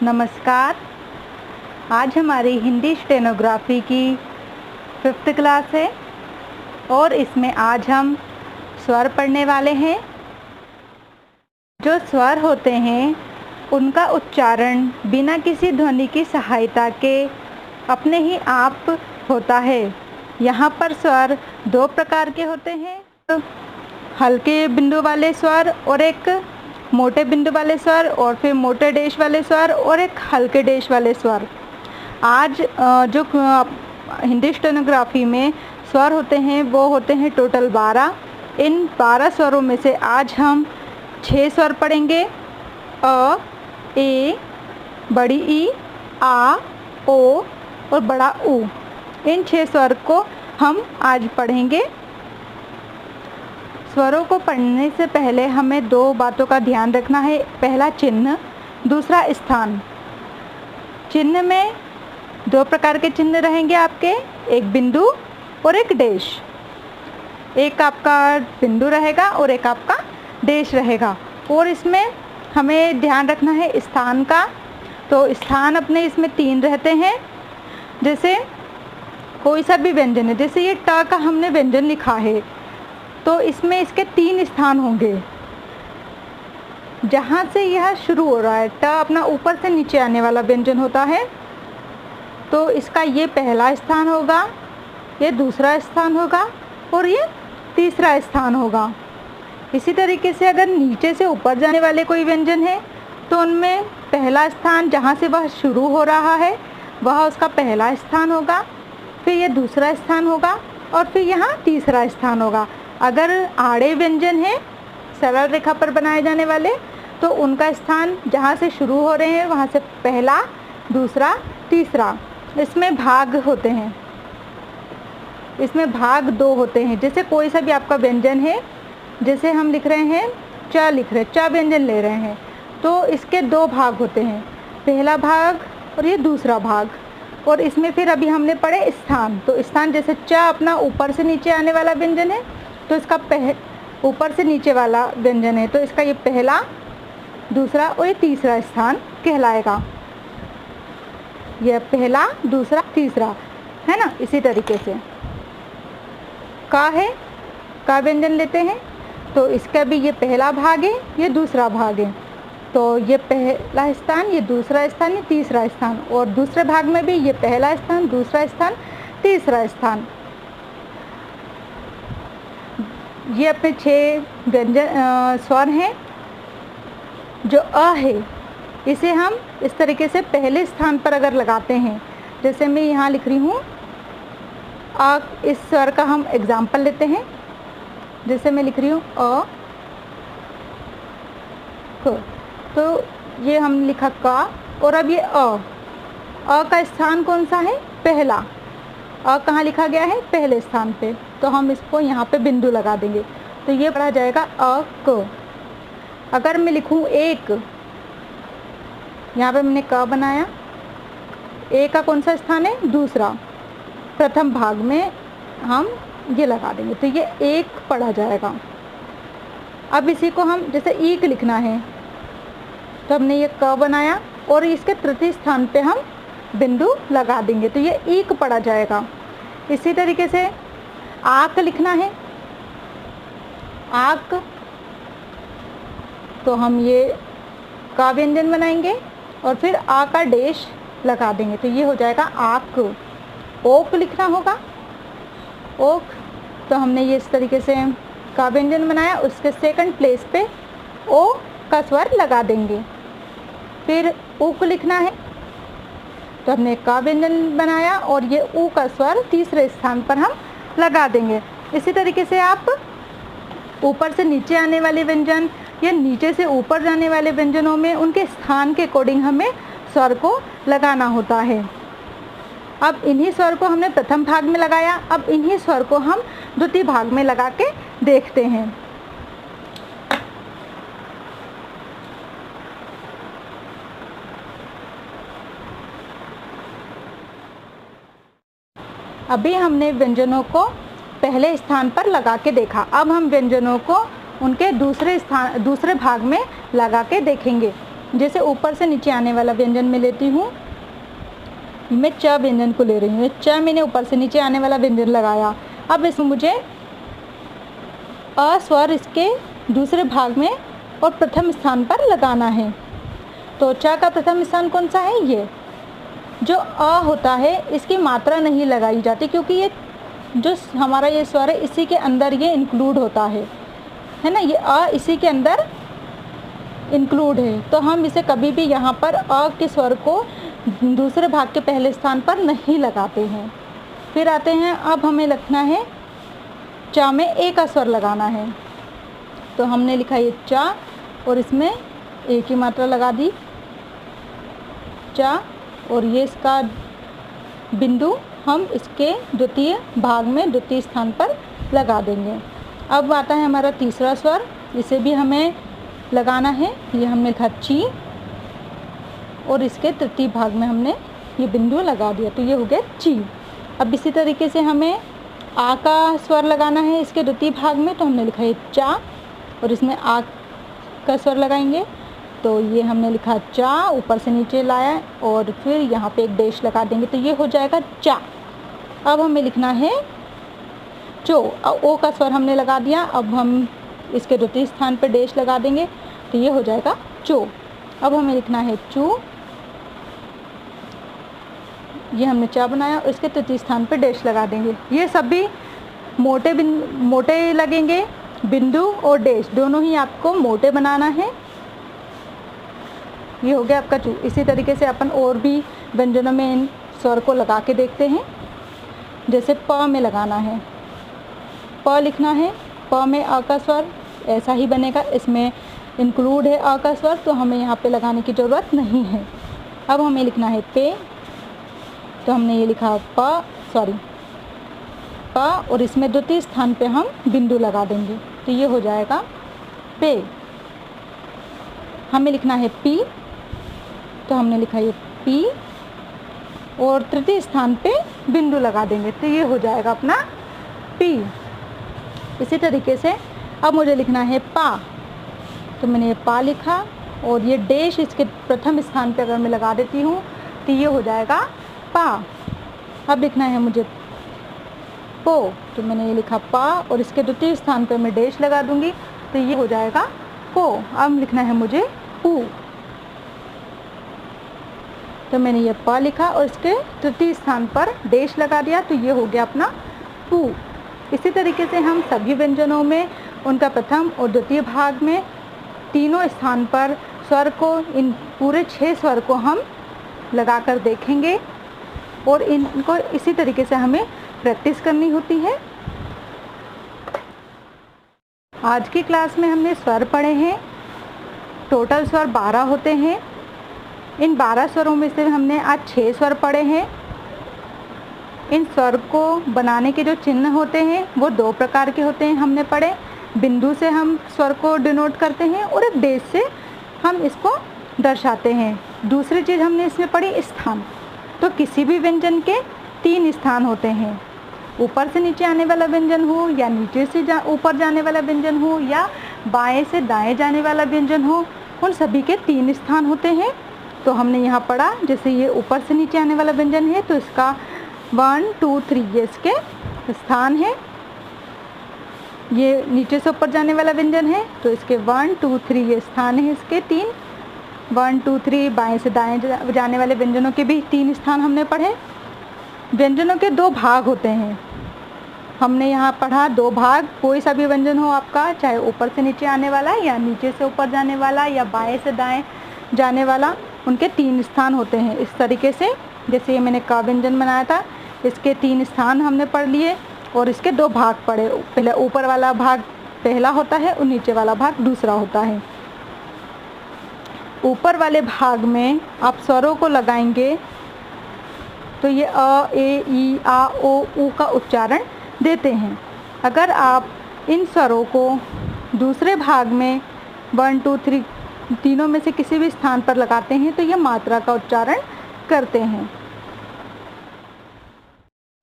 नमस्कार। आज हमारी हिंदी स्टेनोग्राफी की 5th क्लास है और इसमें आज हम स्वर पढ़ने वाले हैं। जो स्वर होते हैं उनका उच्चारण बिना किसी ध्वनि की सहायता के अपने ही आप होता है। यहाँ पर स्वर 2 प्रकार के होते हैं, हल्के बिंदु वाले स्वर और एक मोटे बिंदु वाले स्वर, और फिर मोटे डेश वाले स्वर और एक हल्के डेश वाले स्वर। आज जो हिंदी स्टेनोग्राफी में स्वर होते हैं वो होते हैं टोटल 12। इन 12 स्वरों में से आज हम 6 स्वर पढ़ेंगे। अ, ए, बड़ी ई, आ, ओ और बड़ा ऊ। इन 6 स्वर को हम आज पढ़ेंगे। स्वरों को पढ़ने से पहले हमें 2 बातों का ध्यान रखना है। पहला चिन्ह, दूसरा स्थान। चिन्ह में 2 प्रकार के चिन्ह रहेंगे आपके, एक बिंदु और एक डेश। एक आपका बिंदु रहेगा और एक आपका डेश रहेगा। और इसमें हमें ध्यान रखना है स्थान का। तो स्थान अपने इसमें 3 रहते हैं। जैसे कोई सा भी व्यंजन है, जैसे ये ट का हमने व्यंजन लिखा है तो इसमें इसके 3 स्थान होंगे। जहाँ से यह शुरू हो रहा है, ट अपना ऊपर से नीचे आने वाला व्यंजन होता है, तो इसका ये पहला स्थान होगा, ये दूसरा स्थान होगा और ये तीसरा स्थान होगा। इसी तरीके से अगर नीचे से ऊपर जाने वाले कोई व्यंजन है तो उनमें पहला स्थान जहाँ से वह शुरू हो रहा है वह उसका पहला स्थान होगा, फिर ये दूसरा स्थान होगा और फिर यहाँ तीसरा स्थान होगा। अगर आड़े व्यंजन हैं, सरल रेखा पर बनाए जाने वाले, तो उनका स्थान जहाँ से शुरू हो रहे हैं वहाँ से पहला, दूसरा, तीसरा। इसमें भाग होते हैं, इसमें भाग 2 होते हैं। जैसे कोई सा भी आपका व्यंजन है, जैसे हम लिख रहे हैं च, लिख रहे च व्यंजन ले रहे हैं, तो इसके 2 भाग होते हैं, पहला भाग और ये दूसरा भाग। और इसमें फिर अभी हमने पढ़े स्थान। तो स्थान जैसे च अपना ऊपर से नीचे आने वाला व्यंजन है, तो इसका ऊपर से नीचे वाला व्यंजन है, तो इसका ये पहला, दूसरा और ये तीसरा स्थान कहलाएगा। यह पहला, दूसरा, तीसरा है ना। इसी तरीके से का है, का व्यंजन लेते हैं तो इसका भी ये पहला भाग है, ये दूसरा भाग है। तो ये पहला स्थान, ये दूसरा स्थान, ये तीसरा स्थान। और दूसरे भाग में भी ये पहला स्थान, दूसरा स्थान, तीसरा स्थान। ये अपने 6 व्यंजन स्वर हैं। जो अ है इसे हम इस तरीके से पहले स्थान पर अगर लगाते हैं, जैसे मैं यहाँ लिख रही हूँ अ, इस स्वर का हम एग्जाम्पल लेते हैं। जैसे मैं लिख रही हूँ अ, क, तो ये हम लिखा का, और अब ये अ का स्थान कौन सा है, पहला। अ कहाँ लिखा गया है, पहले स्थान पे, तो हम इसको यहाँ पे बिंदु लगा देंगे, तो ये पढ़ा जाएगा अ क। अगर मैं लिखूँ एक, यहाँ पे मैंने क बनाया, ए का कौन सा स्थान है, दूसरा, प्रथम भाग में हम ये लगा देंगे, तो ये एक पढ़ा जाएगा। अब इसी को हम जैसे ईक लिखना है, तो हमने ये क बनाया और इसके तृतीय स्थान पे हम बिंदु लगा देंगे, तो ये ईक पढ़ा जाएगा। इसी तरीके से आक लिखना है, आक, तो हम ये का व्यंजन बनाएंगे और फिर आ का डेश लगा देंगे, तो ये हो जाएगा आक। ओक लिखना होगा, ओक, तो हमने ये इस तरीके से का व्यंजन बनाया, उसके सेकंड प्लेस पे ओ का स्वर लगा देंगे। फिर उक लिखना है, तो हमने का व्यंजन बनाया और ये ऊ का स्वर तीसरे स्थान पर हम लगा देंगे। इसी तरीके से आप ऊपर से नीचे आने वाले व्यंजन या नीचे से ऊपर जाने वाले व्यंजनों में उनके स्थान के अकॉर्डिंग हमें स्वर को लगाना होता है। अब इन्हीं स्वर को हमने प्रथम भाग में लगाया, अब इन्हीं स्वर को हम द्वितीय भाग में लगा के देखते हैं। अभी हमने व्यंजनों को पहले स्थान पर लगा के देखा, अब हम व्यंजनों को उनके दूसरे भाग में लगा के देखेंगे। जैसे ऊपर से नीचे आने वाला व्यंजन मैं लेती हूँ, मैं च व्यंजन को ले रही हूँ। च मैंने ऊपर से नीचे आने वाला व्यंजन लगाया। अब इसमें मुझे अ स्वर इसके दूसरे भाग में और प्रथम स्थान पर लगाना है। तो च का प्रथम स्थान कौन सा है? ये जो अ होता है इसकी मात्रा नहीं लगाई जाती, क्योंकि ये जो हमारा ये स्वर है इसी के अंदर ये इंक्लूड होता है ना, ये अ इसी के अंदर इंक्लूड है। तो हम इसे कभी भी यहाँ पर अ के स्वर को दूसरे भाग के पहले स्थान पर नहीं लगाते हैं। फिर आते हैं, अब हमें लिखना है च में ए का स्वर लगाना है। तो हमने लिखा ये च और इसमें ए की मात्रा लगा दी च, और ये इसका बिंदु हम इसके द्वितीय भाग में द्वितीय स्थान पर लगा देंगे। अब आता है हमारा तीसरा स्वर, इसे भी हमें लगाना है। ये हमने लिखा ची और इसके तृतीय भाग में हमने ये बिंदु लगा दिया, तो ये हो गया ची। अब इसी तरीके से हमें आ का स्वर लगाना है इसके द्वितीय भाग में, तो हमने लिखा है चा और इसमें आ का स्वर लगाएंगे। तो ये हमने लिखा चा, ऊपर से नीचे लाया और फिर यहाँ पे एक डेश लगा देंगे, तो ये हो जाएगा चा। अब हमें लिखना है चो, ओ का स्वर हमने लगा दिया, अब हम इसके द्वितीय स्थान पर डेश लगा देंगे, तो ये हो जाएगा चो। अब हमें लिखना है चू, ये हमने चा बनाया और इसके तृतीय स्थान पर डेश लगा देंगे। ये सभी मोटे लगेंगे, बिंदु और डेश दोनों ही आपको मोटे बनाना है। ये हो गया आपका चू। इसी तरीके से अपन और भी व्यंजनों में इन स्वर को लगा के देखते हैं। जैसे प में लगाना है, प लिखना है, प में अ का स्वर ऐसा ही बनेगा, इसमें इंक्लूड है अ का स्वर, तो हमें यहाँ पे लगाने की ज़रूरत नहीं है। अब हमें लिखना है पे, तो हमने ये लिखा प और इसमें द्वितीय स्थान पे हम बिंदु लगा देंगे, तो ये हो जाएगा पे। हमें लिखना है पी, तो हमने लिखा ये पी और तृतीय स्थान पे बिंदु लगा देंगे, तो ये हो जाएगा अपना पी। इसी तरीके से अब मुझे लिखना है पा, तो मैंने ये पा लिखा और ये डेश इसके प्रथम स्थान पे अगर मैं लगा देती हूँ तो ये हो जाएगा पा। अब लिखना है मुझे पो, तो मैंने ये लिखा पा और इसके द्वितीय स्थान पे मैं डेश लगा दूंगी, तो ये हो जाएगा पो। अब लिखना है मुझे पू, तो मैंने ये पा लिखा और इसके तृतीय स्थान पर डेश लगा दिया, तो ये हो गया अपना पू। इसी तरीके से हम सभी व्यंजनों में उनका प्रथम और द्वितीय भाग में तीनों स्थान पर स्वर को, इन पूरे 6 स्वर को हम लगाकर देखेंगे और इनको इसी तरीके से हमें प्रैक्टिस करनी होती है। आज की क्लास में हमने स्वर पढ़े हैं। टोटल स्वर 12 होते हैं। इन 12 स्वरों में से हमने आज 6 स्वर पढ़े हैं। इन स्वर को बनाने के जो चिन्ह होते हैं वो 2 प्रकार के होते हैं, हमने पढ़े। बिंदु से हम स्वर को डिनोट करते हैं और एक डेश से हम इसको दर्शाते हैं। दूसरी चीज़ हमने इसमें पढ़ी स्थान। तो किसी भी व्यंजन के 3 स्थान होते हैं, ऊपर से नीचे आने वाला व्यंजन हो या नीचे से ऊपर जाने वाला व्यंजन हो या बाएं से दाएं जाने वाला व्यंजन हो, उन सभी के 3 स्थान होते हैं। तो हमने यहाँ पढ़ा, जैसे ये ऊपर से नीचे आने वाला व्यंजन है तो इसका 1 2 3 ये इसके स्थान है। ये नीचे से ऊपर जाने वाला व्यंजन है तो इसके 1 2 3 ये स्थान है, इसके 3 1 2 3। बाएं से दाएं जाने वाले व्यंजनों के भी 3 स्थान हमने पढ़े। व्यंजनों के 2 भाग होते हैं, हमने यहाँ पढ़ा 2 भाग। कोई सा भी व्यंजन हो आपका, चाहे ऊपर से नीचे आने वाला या नीचे से ऊपर जाने वाला या बाएं से दाएं जाने वाला, उनके 3 स्थान होते हैं। इस तरीके से जैसे ये मैंने का व्यंजन बनाया था, इसके 3 स्थान हमने पढ़ लिए और इसके 2 भाग पढ़े। पहले ऊपर वाला भाग पहला होता है और नीचे वाला भाग दूसरा होता है। ऊपर वाले भाग में आप स्वरों को लगाएंगे तो ये अ ए ई आ ओ ऊ का उच्चारण देते हैं। अगर आप इन स्वरों को दूसरे भाग में 1 2 3 तीनों में से किसी भी स्थान पर लगाते हैं तो ये मात्रा का उच्चारण करते हैं।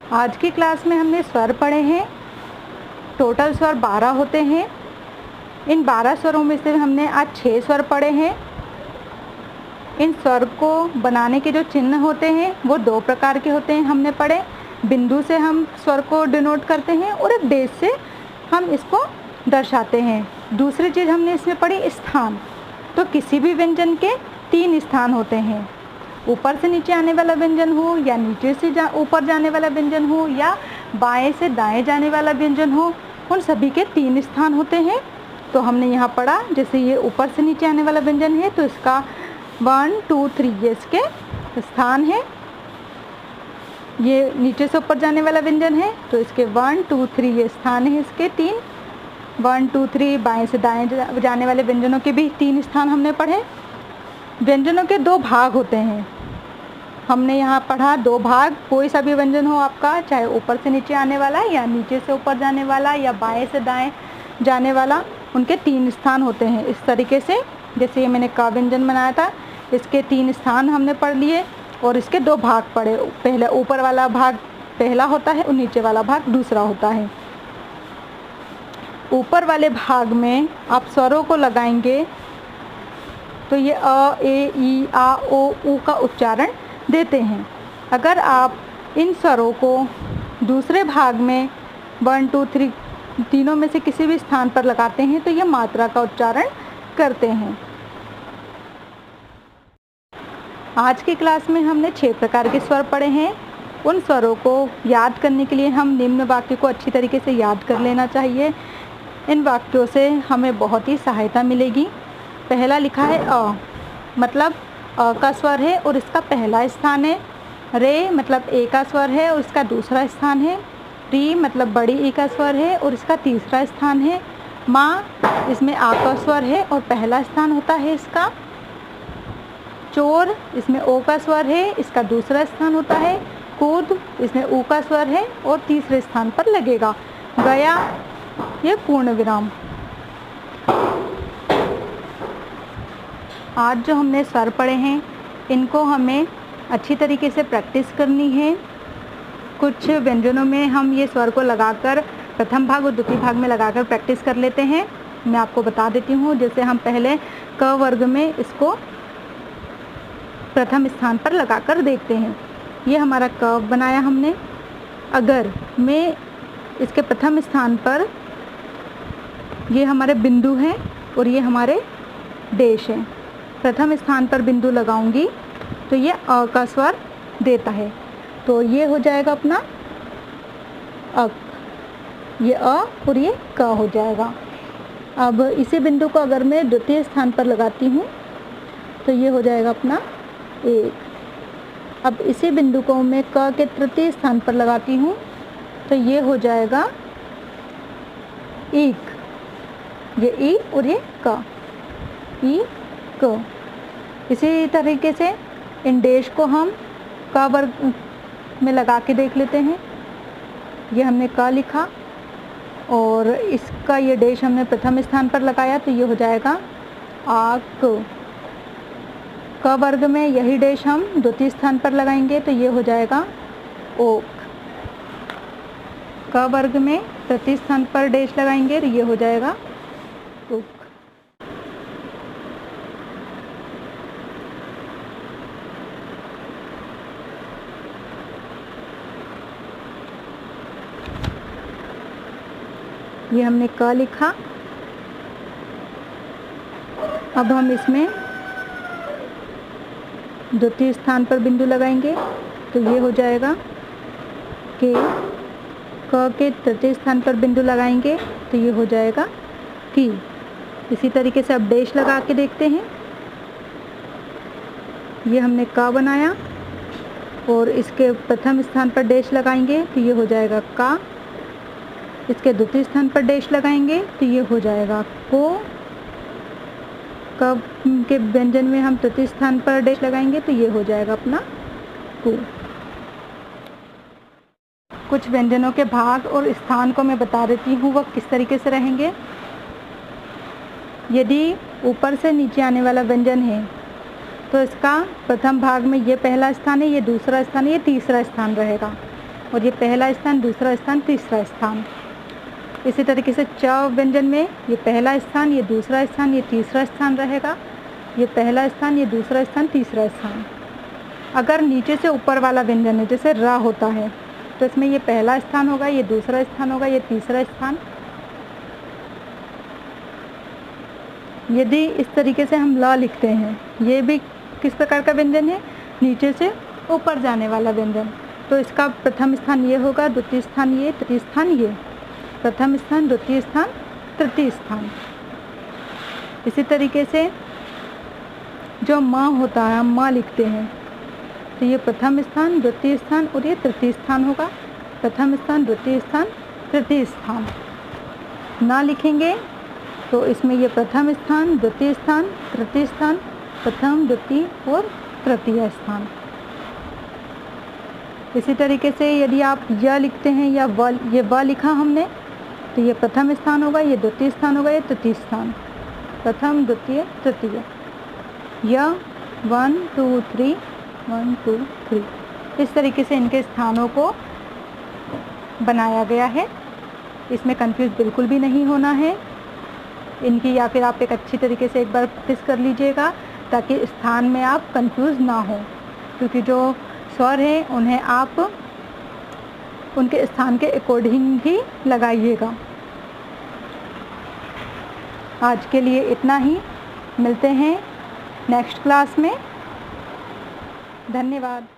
आज की क्लास में हमने स्वर पढ़े हैं। टोटल स्वर 12 होते हैं। इन 12 स्वरों में से हमने आज 6 स्वर पढ़े हैं। इन स्वर को बनाने के जो चिन्ह होते हैं वो दो प्रकार के होते हैं, हमने पढ़े। बिंदु से हम स्वर को डिनोट करते हैं और एक डेश से हम इसको दर्शाते हैं। दूसरी चीज़ हमने इसमें पढ़ी स्थान। तो किसी भी व्यंजन के 3 स्थान होते हैं, ऊपर से नीचे आने वाला व्यंजन हो या नीचे से ऊपर जाने वाला व्यंजन हो या बाएं से दाएं जाने वाला व्यंजन हो, उन सभी के 3 स्थान होते हैं। तो हमने यहाँ पढ़ा, जैसे ये ऊपर से नीचे आने वाला व्यंजन है तो इसका 1 2 3 ये इसके स्थान है। ये नीचे से ऊपर जाने वाला व्यंजन है तो इसके 1 2 3 ये स्थान है, इसके 3 1 2 3। बाएं से दाएं जाने वाले व्यंजनों के भी 3 स्थान हमने पढ़े। व्यंजनों के 2 भाग होते हैं, हमने यहाँ पढ़ा 2 भाग। कोई सा भी व्यंजन हो आपका, चाहे ऊपर से नीचे आने वाला या नीचे से ऊपर जाने वाला या बाएं से दाएं जाने वाला, उनके 3 स्थान होते हैं। इस तरीके से जैसे ये मैंने का व्यंजन बनाया था, इसके 3 स्थान हमने पढ़ लिए और इसके 2 भाग पढ़े। पहले ऊपर वाला भाग पहला होता है और नीचे वाला भाग दूसरा होता है। ऊपर वाले भाग में आप स्वरों को लगाएंगे तो ये अ ए ई आ ओ ऊ का उच्चारण देते हैं। अगर आप इन स्वरों को दूसरे भाग में 1 2 3 तीनों में से किसी भी स्थान पर लगाते हैं तो ये मात्रा का उच्चारण करते हैं। आज की क्लास में हमने 6 प्रकार के स्वर पढ़े हैं। उन स्वरों को याद करने के लिए हम निम्न वाक्य को अच्छी तरीके से याद कर लेना चाहिए। इन वाक्यों से हमें बहुत ही सहायता मिलेगी। पहला लिखा है अ, मतलब अ का स्वर है और इसका पहला स्थान है। रे मतलब ए का स्वर है और इसका दूसरा स्थान है। री मतलब बड़ी ई का स्वर है और इसका तीसरा स्थान है। माँ, इसमें आ का स्वर है और पहला स्थान होता है इसका। चोर, इसमें ओ का स्वर है, इसका दूसरा स्थान होता है। कूद, इसमें ऊ का स्वर है और तीसरे स्थान पर लगेगा। गया, ये पूर्ण विराम। आज जो हमने स्वर पढ़े हैं इनको हमें अच्छी तरीके से प्रैक्टिस करनी है। कुछ व्यंजनों में हम ये स्वर को लगाकर प्रथम भाग और द्वितीय भाग में लगाकर प्रैक्टिस कर लेते हैं। मैं आपको बता देती हूँ। जैसे हम पहले क वर्ग में इसको प्रथम स्थान पर लगाकर देखते हैं। ये हमारा क बनाया हमने। अगर मैं इसके प्रथम स्थान पर, ये हमारे बिंदु हैं और ये हमारे देश हैं, प्रथम स्थान पर बिंदु लगाऊंगी तो ये अ का स्वर देता है। तो ये हो जाएगा अपना अक, ये अ और ये क हो जाएगा। अब इसी बिंदु को अगर मैं द्वितीय स्थान पर लगाती हूँ तो ये हो जाएगा अपना एक। अब इसी बिंदु को मैं क के तृतीय स्थान पर लगाती हूँ तो ये हो जाएगा एक। ये ई और ये क, ई क। इसी तरीके से इन देश को हम क वर्ग में लगा के देख लेते हैं। ये हमने क लिखा और इसका ये देश हमने प्रथम स्थान पर लगाया तो ये हो जाएगा आक। क वर्ग में यही देश हम द्वितीय स्थान पर लगाएंगे तो ये हो जाएगा ओक। क वर्ग में तृतीय स्थान पर देश लगाएंगे तो ये हो जाएगा उक। ये हमने क लिखा। अब हम इसमें द्वितीय स्थान पर बिंदु लगाएंगे तो ये हो जाएगा के। क के तृतीय स्थान पर बिंदु लगाएंगे तो ये हो जाएगा की। इसी तरीके से अब देश लगा के देखते हैं। ये हमने क बनाया और इसके प्रथम स्थान पर देश लगाएंगे तो ये हो जाएगा का। इसके द्वितीय स्थान पर देश लगाएंगे तो ये हो जाएगा को। क के व्यंजन में हम तृतीय स्थान पर देश लगाएंगे तो ये हो जाएगा अपना को। कुछ व्यंजनों के भाग और स्थान को मैं बता देती हूँ वह किस तरीके से रहेंगे। यदि ऊपर से नीचे आने वाला व्यंजन है तो इसका प्रथम भाग में ये पहला स्थान है, ये दूसरा स्थान है, ये तीसरा स्थान रहेगा और ये पहला स्थान, दूसरा स्थान, तीसरा स्थान। इसी तरीके से च व्यंजन में ये पहला स्थान, ये दूसरा स्थान, ये तीसरा स्थान रहेगा। ये पहला स्थान, ये दूसरा स्थान, तीसरा स्थान। अगर नीचे से ऊपर वाला व्यंजन है, जैसे र होता है, तो इसमें ये पहला स्थान होगा, ये दूसरा स्थान होगा, ये तीसरा स्थान। यदि इस तरीके से हम ल लिखते हैं, ये भी किस प्रकार का व्यंजन है, नीचे से ऊपर जाने वाला व्यंजन। तो इसका प्रथम स्थान ये होगा, द्वितीय स्थान ये, तृतीय स्थान ये। प्रथम स्थान, द्वितीय स्थान, तृतीय स्थान। इसी तरीके से जो म होता है, हम म लिखते हैं, तो ये प्रथम स्थान, द्वितीय स्थान और ये तृतीय स्थान होगा। प्रथम स्थान, द्वितीय स्थान, तृतीय स्थान। ना लिखेंगे तो इसमें ये प्रथम स्थान, द्वितीय स्थान, तृतीय स्थान, प्रथम, द्वितीय और तृतीय स्थान। इसी तरीके से यदि आप य लिखते हैं या व, ये व लिखा हमने, तो ये प्रथम स्थान होगा, ये द्वितीय स्थान होगा, ये तृतीय स्थान। प्रथम, द्वितीय, तृतीय। य 1 2 3 1 2 3। इस तरीके से इनके स्थानों को बनाया गया है। इसमें कंफ्यूज बिल्कुल भी नहीं होना है इनकी, या फिर आप एक अच्छी तरीके से एक बार प्रैक्टिस कर लीजिएगा ताकि स्थान में आप कंफ्यूज ना हो, क्योंकि जो स्वर हैं उन्हें आप उनके स्थान के अकॉर्डिंग ही लगाइएगा। आज के लिए इतना ही, मिलते हैं नेक्स्ट क्लास में। धन्यवाद।